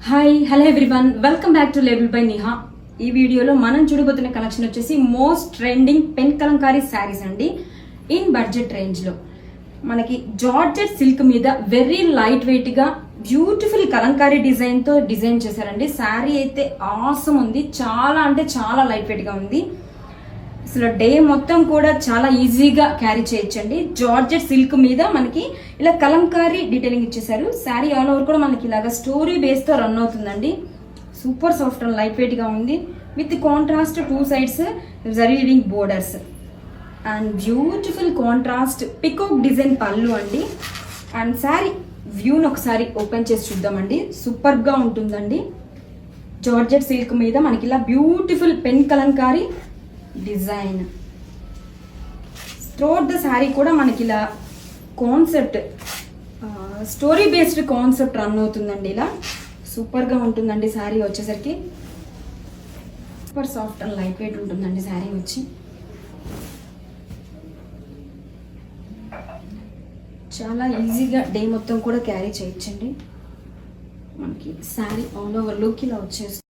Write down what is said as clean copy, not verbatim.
Hi hello everyone, welcome back to label by Niha. ఈ వీడియోలో మనం చూడబోతున్న కలెక్షన్ వచ్చేసి most trending pen Kalamkari saris అండి. ఇన్ బడ్జెట్ రేంజ్ లో మనకి జార్జెట్ సిల్క్ మీద వెరీ లైట్ వెయిట్ గా బ్యూటిఫుల్ కలంకారీ డిజైన్ తో డిజైన్ చేశారండి. శారీ అయితే ఆసమ్ ఉంది, చాలా అంటే చాలా లైట్ వెయిట్ గా ఉంది. అసలు డే మొత్తం కూడా చాలా ఈజీగా క్యారీ చేయొచ్చండి. జార్జెట్ సిల్క్ మీద మనకి ఇలా కలంకారీ డీటెయిలింగ్ ఇచ్చేసారు. శారీ ఆల్ ఓవర్ కూడా మనకి ఇలాగా స్టోరీ బేస్ తో రన్ అవుతుందండి. Super soft and light weight గా ఉంది. With contrast two sides zari weaving borders and beautiful contrast peacock design పళ్ళు అండి. అండ్ శారీ వ్యూని ఒకసారి ఓపెన్ చేసి చూద్దామండి. సూపర్ గా ఉంటుందండి. జార్జెట్ సిల్క్ మీద మనకి ఇలా beautiful pen Kalamkari design. Throughout the sari కూడా మనకి ఇలా concept story based concept run అవుతుందండి. ఇలా సూపర్ గా ఉంటుందండి. శారీ వచ్చేసరికి super soft and light weight ఉంటుందండి. శారీ వచ్చి చాలా ఈజీగా డే మొత్తం కూడా క్యారీ చేయొచ్చండి. మనకి శారీ ఆల్ ఓవర్ లుక్ ఇలా వచ్చేస్తుంది.